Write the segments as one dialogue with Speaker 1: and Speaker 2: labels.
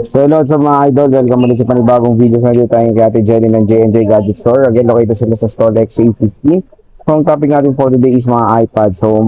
Speaker 1: So hello sa mga idol, welcome ulit sa panibagong video sa dito tayong kay Ate Jelly ng J&J Gadget Store. Again, located sila sa store XA15. So ang topic natin for today is mga iPad. So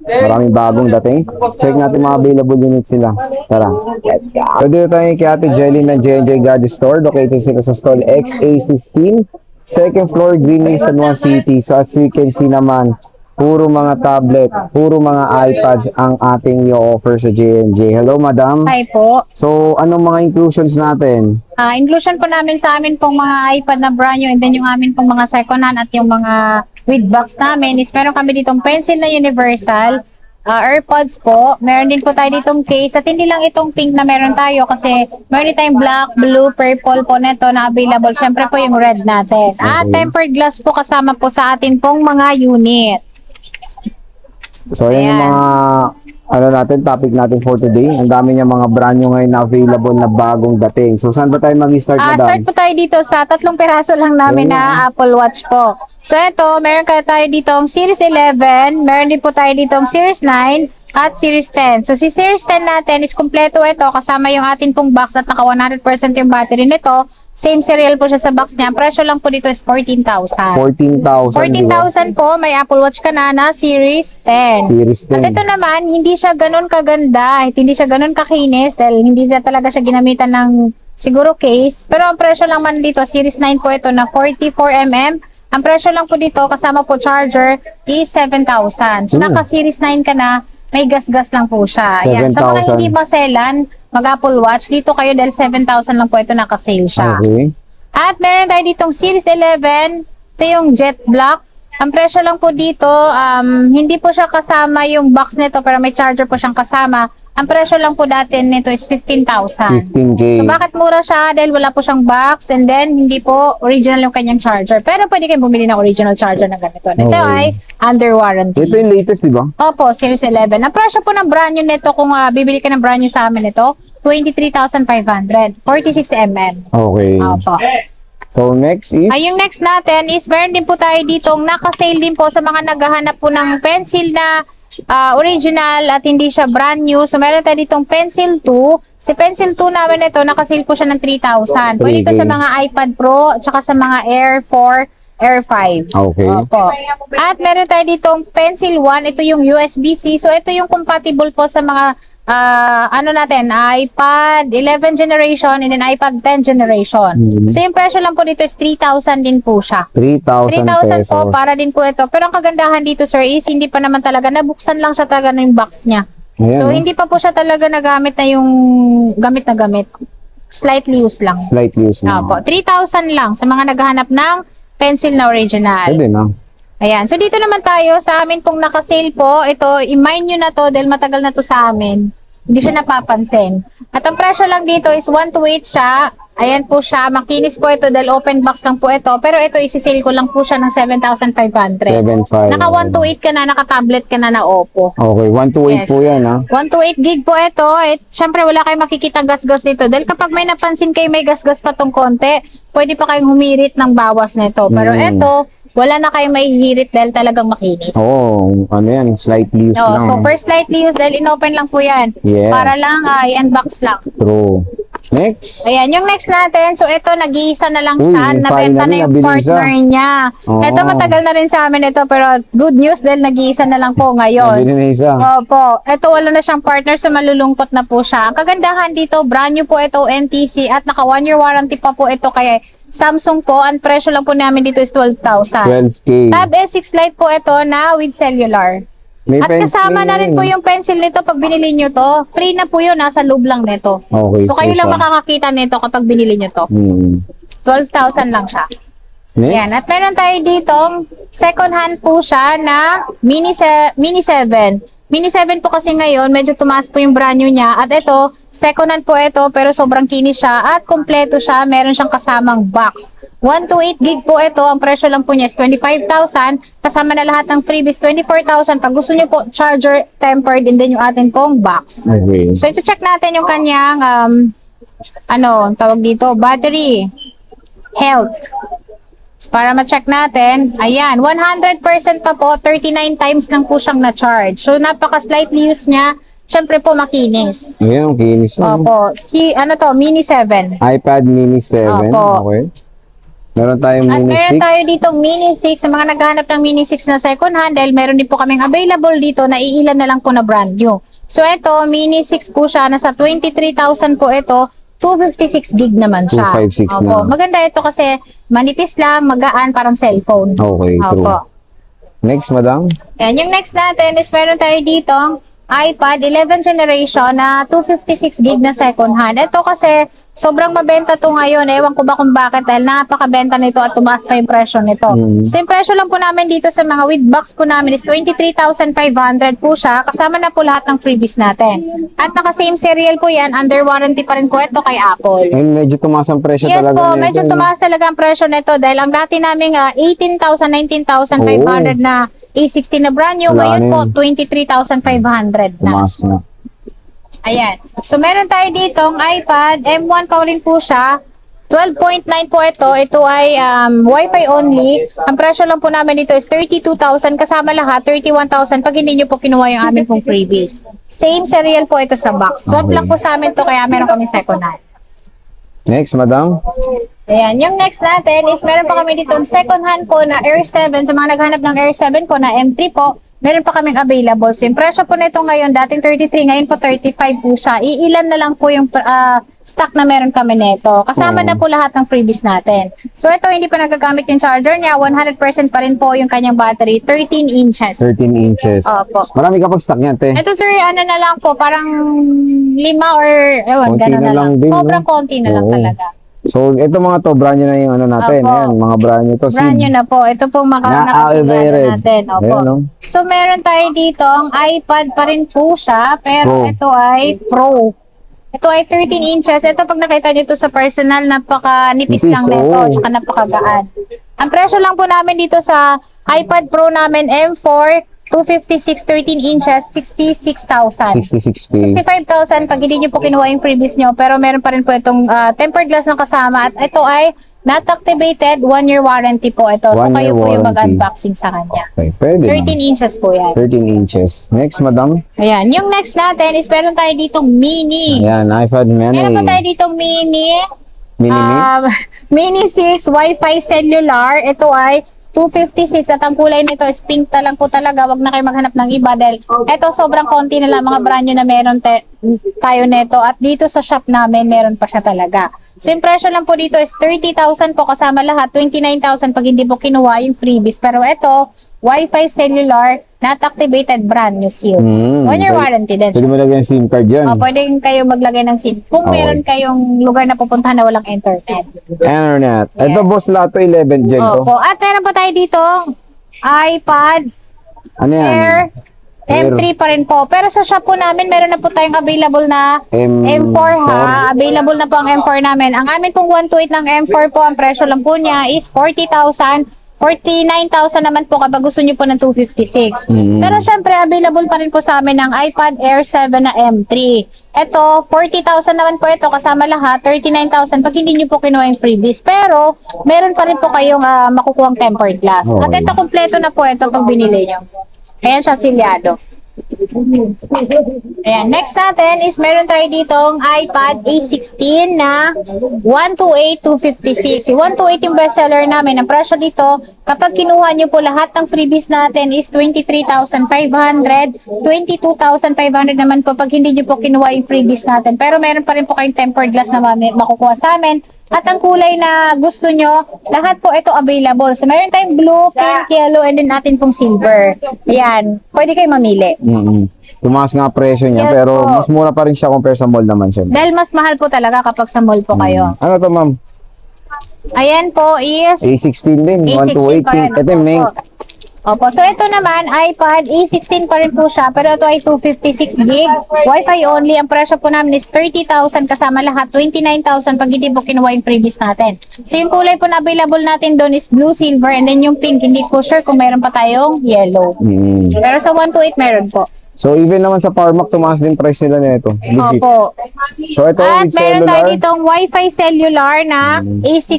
Speaker 1: maraming bagong dating. Check natin mga available units sila. Tara, let's go. So dito tayo kay Ate Jelly ng J&J Gadget Store. Located sila sa store XA15. Second floor, Green Hills, San Juan City. So as you can see naman, puro mga tablet, puro mga iPads ang ating i-offer sa J&J. Hello, madam.
Speaker 2: Hi po.
Speaker 1: So, anong mga inclusions natin?
Speaker 2: Inclusion po namin sa amin pong mga iPad na brand new and then yung amin pong mga second hand at yung mga with box namin is meron kami ditong pencil na universal, AirPods po, meron din po tayo ditong case at hindi lang itong pink na meron tayo kasi meron din tayong black, blue, purple po neto na available. Syempre po yung red natin. At tempered glass po kasama po sa atin pong mga unit.
Speaker 1: So, yan yung mga natin, topic natin for today. Ang dami niya mga brand new ngayon na available na bagong dating. So, saan ba tayo mag-start, madam?
Speaker 2: Start po tayo dito sa 3 piraso lang namin na Apple Watch po. So, ito, meron tayo ditong Series 11, meron din po tayo ditong Series 9, at Series 10. So, si Series 10 natin is kumpleto ito kasama yung atin pong box at naka 100% yung battery nito. Same serial po siya sa box niya. Ang presyo lang po dito is 14,000.
Speaker 1: 14,000.
Speaker 2: 14,000 po, may Apple Watch ka na Series 10.
Speaker 1: Series 10.
Speaker 2: At ito naman, hindi siya ganun kaganda, hindi siya ganun kakinis dahil hindi na talaga siya ginamitan ng siguro case. Pero ang presyo lang man dito, Series 9 po ito na 44mm. Ang presyo lang po dito, kasama po charger, is 7,000. So, naka-Series 9 ka na, may gas-gas lang po siya. Ayan. Sa mga hindi maselan, mag-Apple Watch, dito kayo dahil 7,000 lang po ito naka-sale siya.
Speaker 1: Okay.
Speaker 2: At meron tayo ditong Series 11, ito yung Jet Black. Ang presyo lang po dito, hindi po siya kasama yung box nito pero may charger po siyang kasama. Ang presyo lang po dati nito is 15,000.
Speaker 1: 15K.
Speaker 2: So bakit mura siya? Dahil wala po siyang box and then hindi po original yung kanyang charger. Pero pwede kayong bumili ng original charger na ganito. Ito ay under warranty.
Speaker 1: Ito yung latest, di ba?
Speaker 2: Opo, Series 11. Ang presyo po ng brand new nito kung bibili ka ng brand new sa amin ito, 23,500. 46mm.
Speaker 1: Okay.
Speaker 2: Opo.
Speaker 1: So, next is?
Speaker 2: Yung next natin is meron din po tayo ditong naka-sale din po sa mga naghahanap po ng pencil na original at hindi siya brand new. So, meron tayo ditong Pencil 2. Si Pencil 2 namin ito, naka-sale po siya ng 3,000. Pwede ito sa mga iPad Pro at saka sa mga Air 4, Air 5.
Speaker 1: Okay.
Speaker 2: Opo. At meron tayo ditong Pencil 1. Ito yung USB-C. So, ito yung compatible po sa mga iPad 11 generation and then iPad 10 generation. So, yung presyo lang po dito is 3,000 din po siya.
Speaker 1: 3,000
Speaker 2: 3,000 po,
Speaker 1: pesos.
Speaker 2: para din po ito. Pero ang kagandahan dito, sir, is hindi pa naman talaga, nabuksan lang siya talaga ng box niya.
Speaker 1: Ayan,
Speaker 2: So, hindi pa po siya talaga nagamit na yung gamit na gamit. Slightly used lang.
Speaker 1: Slight use na.
Speaker 2: Opo, 3,000 lang sa mga naghahanap ng pencil na original.
Speaker 1: Pwede na.
Speaker 2: Ayan. So, dito naman tayo sa amin pong nakasale po. Ito, i-mind nyo na to dahil matagal na to sa amin. Hindi siya napapansin. At ang presyo lang dito is 128 siya. Ayan po siya. Makinis po ito dahil open box lang po ito. Pero ito, isi-sale ko lang po siya ng 7,500.
Speaker 1: 7,500.
Speaker 2: Naka 128 ka na, naka-tablet ka na Oppo.
Speaker 1: Okay, 128
Speaker 2: Yes.
Speaker 1: po yan, ha?
Speaker 2: 128 gig po ito. Siyempre, wala kayong makikita gas-gas dito. Dahil kapag may napansin kayo may gas-gas pa tong konti, pwede pa kayong humirit ng bawas nito. Pero ito, wala na kayong mahihirit dahil talagang makinis.
Speaker 1: Oo, ano yan, slightly use lang.
Speaker 2: Super slightly used dahil inopen lang po yan.
Speaker 1: Yes.
Speaker 2: Para lang i-unbox lang.
Speaker 1: True. Next.
Speaker 2: Ayan, yung next natin. So, ito, nag-iisa na lang siya.
Speaker 1: yung
Speaker 2: Nabenta
Speaker 1: finally,
Speaker 2: na yung
Speaker 1: nabili isa.
Speaker 2: partner niya.
Speaker 1: Oo.
Speaker 2: Ito, matagal na rin sa amin ito. Pero good news dahil nag-iisa na lang po ngayon.
Speaker 1: Nabili na isa.
Speaker 2: Opo. Ito, wala na siyang partner sa malulungkot na po siya. Ang kagandahan dito, brand new po ito, NTC. At naka 1-year warranty pa po ito kay Samsung po. Ang presyo lang po namin dito is 12,000.
Speaker 1: 12K.
Speaker 2: Tab S6 Lite po ito na with cellular.
Speaker 1: May
Speaker 2: At kasama na rin po yung pencil nito pag binili nyo to. Free na po yun, nasa loob lang nito.
Speaker 1: Okay,
Speaker 2: So kayo
Speaker 1: free
Speaker 2: lang
Speaker 1: siya.
Speaker 2: makakakita nito kapag binili nyo to. 12,000 lang siya.
Speaker 1: Next.
Speaker 2: Yan. At meron tayo ditong second hand po siya na Mini 7. Mini 7 po kasi ngayon, medyo tumaas po yung brand new niya. At ito, second hand po ito, pero sobrang kinis siya. At kompleto siya, meron siyang kasamang box. 128 gig po ito, ang presyo lang po niya is 25,000. Kasama na lahat ng freebies, 24,000. Pag gusto niyo po, charger, tempered, and then yung atin pong box.
Speaker 1: Okay.
Speaker 2: So, ito check natin yung kanyang, tawag dito, battery, health. Para ma-check natin, ayan, 100% pa po, 39 times lang po siyang na-charge. So, napaka-slightly use niya, syempre po makinis.
Speaker 1: Ayan, ang kinis.
Speaker 2: Opo. Ano to, Mini 7.
Speaker 1: iPad Mini 7.
Speaker 2: Opo.
Speaker 1: Okay. Meron tayong
Speaker 2: At
Speaker 1: Mini
Speaker 2: meron
Speaker 1: 6.
Speaker 2: tayo ditong Mini 6. Sa mga naghahanap ng Mini 6 na second hand, dahil meron din po kaming available dito na iilan na lang po na brand new. So ito, Mini 6 po siya. Nasa 23,000 po ito. 256 gig naman siya.
Speaker 1: 256
Speaker 2: Opo.
Speaker 1: na.
Speaker 2: Maganda ito kasi manipis lang, magaan, parang cellphone.
Speaker 1: Okay, true.
Speaker 2: Opo.
Speaker 1: Next, madam.
Speaker 2: Ayan, yung next natin is meron tayo ditong iPad 11th generation na 256 gig na second hand. Ito kasi sobrang mabenta to ngayon. Ewan ko ba kung bakit dahil napakabenta nito at tumaas pa yung presyo nito. So yung presyo lang po namin dito sa mga with box po namin is 23,500 po siya. Kasama na po lahat ng freebies natin. At naka same serial po yan. Under warranty pa rin po ito kay Apple.
Speaker 1: Ayun, medyo tumaas ang presyo
Speaker 2: Yes
Speaker 1: talaga.
Speaker 2: po,
Speaker 1: nito,
Speaker 2: medyo
Speaker 1: eh.
Speaker 2: tumaas talaga ang presyo nito dahil ang dati naming 18,000, 19,500 na A16 na brand new,
Speaker 1: Wala
Speaker 2: ngayon
Speaker 1: na
Speaker 2: po
Speaker 1: yun.
Speaker 2: 23,500 na.
Speaker 1: Tumaas na.
Speaker 2: Ayan. So meron tayo ditong iPad, M1 pa rin po siya. 12.9 po ito. Ito ay Wi-Fi only. Ang presyo lang po namin dito is 32,000 kasama lahat, 31,000 pag hindi nyo po kinuha yung amin pong freebies. Same serial po ito sa box. Swap
Speaker 1: Okay.
Speaker 2: lang po sa amin to kaya meron kami second hand.
Speaker 1: Next, madam.
Speaker 2: Ayan, yung next natin is meron pa kami dito second hand po na Air 7. Sa mga naghanap ng Air 7 po na M3 po, meron pa kaming available. So yung presyo po nito ngayon, dating 33, ngayon po 35 po siya. Iilan na lang po yung stock na meron kami nito. Kasama na po lahat ng freebies natin. So ito, hindi pa nagagamit yung charger niya. 100% pa rin po yung kanyang battery. 13 inches.
Speaker 1: 13 inches.
Speaker 2: Opo.
Speaker 1: Marami ka pag stock yan, te.
Speaker 2: Ito sir, ano na lang po, parang 5 or ewan,
Speaker 1: Konti
Speaker 2: gano'n
Speaker 1: na
Speaker 2: na
Speaker 1: lang
Speaker 2: lang.
Speaker 1: din,
Speaker 2: Sobrang
Speaker 1: no?
Speaker 2: konti na lang
Speaker 1: Oo.
Speaker 2: talaga.
Speaker 1: So, ito mga to, brand new na yung ano natin.
Speaker 2: Opo.
Speaker 1: Ayan, mga brand new to.
Speaker 2: Brand new na po. Ito pong
Speaker 1: Na
Speaker 2: nakasigado natin. Opo.
Speaker 1: Ayan, no?
Speaker 2: So, meron tayo dito ang iPad pa rin po siya, pero
Speaker 1: Pro.
Speaker 2: ito ay Pro. Ito ay 13 inches. Ito pag nakita nyo ito sa personal, napaka-nipis
Speaker 1: Nipis,
Speaker 2: lang nito,
Speaker 1: oo.
Speaker 2: tsaka napakagaan. Ang presyo lang po namin dito sa iPad Pro namin, M4, 256, 13 inches, 66,000.
Speaker 1: 66K.
Speaker 2: 65,000 pag hindi nyo po kinuha yung freebies nyo, pero meron pa rin po itong tempered glass na kasama at ito ay not activated, 1-year warranty po ito. So
Speaker 1: 1
Speaker 2: kayo
Speaker 1: year
Speaker 2: po yung
Speaker 1: warranty.
Speaker 2: mag-unboxing sa kanya.
Speaker 1: Okay, pwede
Speaker 2: 13
Speaker 1: na.
Speaker 2: inches po yan.
Speaker 1: 13 inches. Next, madam.
Speaker 2: Ayan. Yung next natin is meron tayo ditong mini.
Speaker 1: Ayan, iPad Mini.
Speaker 2: Meron pa tayo ditong mini.
Speaker 1: Mini.
Speaker 2: Mini 6 Wi-Fi cellular. Ito ay 256 at ang kulay nito is pink lang po talaga. Wag na kayo maghanap ng iba dahil ito sobrang konti na lang mga brand new na meron tayo nito at dito sa shop namin meron pa siya talaga. So yung presyo lang po dito is 30,000 po kasama lahat, 29,000 pag hindi po kinuha yung freebies. Pero ito, Wi-Fi cellular, not activated, brand new seal. 1-year warranty din.
Speaker 1: Pwede mo lagyan yung SIM card dyan.
Speaker 2: Pwede kayo maglagay ng SIM kung
Speaker 1: Okay.
Speaker 2: meron kayong lugar na pupuntahan na walang internet.
Speaker 1: Internet. Ito,
Speaker 2: Yes.
Speaker 1: boss, Lato 11 Gen to.
Speaker 2: Opo. At meron pa tayo dito iPad
Speaker 1: Ano yan?
Speaker 2: Air
Speaker 1: Air.
Speaker 2: M3 pa rin po. Pero sa shop po namin, meron na po tayong available na
Speaker 1: M4
Speaker 2: M4 ha. Available na po ang M4 namin. Ang amin pong 128 ng M4 po, ang presyo lang po niya is 40,000. 49,000 naman po kapag gusto niyo po ng 256. Pero syempre, available pa rin po sa amin ng iPad Air 7 na M3. Ito, 40,000 naman po ito kasama lahat, 39,000 pag hindi niyo po kinuha yung freebies. Pero, meron pa rin po kayong makukuhang tempered glass. At
Speaker 1: Okay.
Speaker 2: ito, kompleto na po ito pag binili niyo. Ayan siya, silyado. Ayan, next natin is meron tayo ditong iPad A16 na 128, 256. Si 128 yung bestseller namin. Ang presyo dito, kapag kinuha nyo po lahat ng freebies natin is 23,500, 22,500 naman po pag hindi nyo po kinuha yung freebies natin. Pero meron pa rin po kayong tempered glass na makukuha sa amin. At ang kulay na gusto nyo, lahat po ito available. So, meron tayong blue, pink, yellow, and then natin pong silver. Ayan. Pwede kayo mamili.
Speaker 1: Tumaas nga presyo niya,
Speaker 2: Yes
Speaker 1: pero
Speaker 2: po.
Speaker 1: mas mura pa rin siya compare sa mall naman siya.
Speaker 2: Dahil mas mahal po talaga kapag sa mall po kayo.
Speaker 1: Ano to, ma'am?
Speaker 2: Ayan po is
Speaker 1: A16 din,
Speaker 2: A16
Speaker 1: 128
Speaker 2: pa rin.
Speaker 1: pink. Ito yung main.
Speaker 2: Opo. So, ito naman, iPad A16 pa rin po siya. Pero ito ay 256 gig. Wi-Fi only. Ang presyo po namin is 30,000 kasama lahat. 29,000 pag hindi po kinuha yung freebies natin. So, yung kulay po na available natin doon is blue, silver, and then yung pink. Hindi ko sure kung mayroon pa tayong yellow. Pero sa 128 meron po.
Speaker 1: So, even naman sa Parmac, tumaas din price nila nito. Legit.
Speaker 2: Opo.
Speaker 1: So, ito
Speaker 2: At
Speaker 1: with
Speaker 2: meron tayo
Speaker 1: cellular.
Speaker 2: ditong Wi-Fi cellular na A6,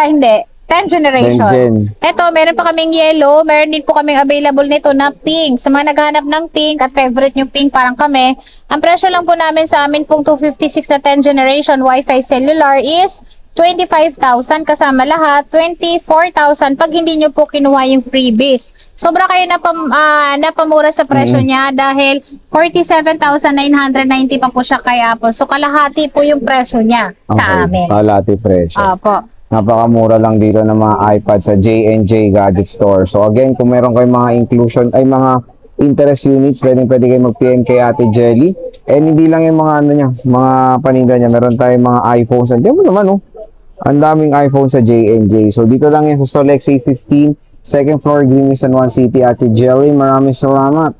Speaker 2: hindi. 10th generation.
Speaker 1: 10 gen.
Speaker 2: Ito, meron pa kaming yellow, meron din po kaming available nito na pink. Sa mga naghahanap ng pink at favorite yung pink parang kami, ang presyo lang po namin sa amin pong 256 na 10th generation Wi-Fi cellular is 25,000 kasama lahat, 24,000 pag hindi nyo po kinuha yung freebies. Sobra kayo napamura sa presyo niya dahil 47,990 pa po siya kay Apple. So kalahati po yung presyo niya sa amin.
Speaker 1: Kalahati presyo.
Speaker 2: Opo.
Speaker 1: Napakamura lang dito ng mga iPad sa J&J Gadget Store. So again, kung meron kayong mga inclusion, ay mga interest units, pwede kayo mag-PM kay Ate Jelly. And hindi lang yung mga ano niya, mga paninda niya. Meron tayong mga iPhones. Hindi mo naman, oh. Ang daming iPhone sa J&J. So dito lang yan sa Solex A15, second floor, Green San Juan City, Ate Jelly. Maraming salamat.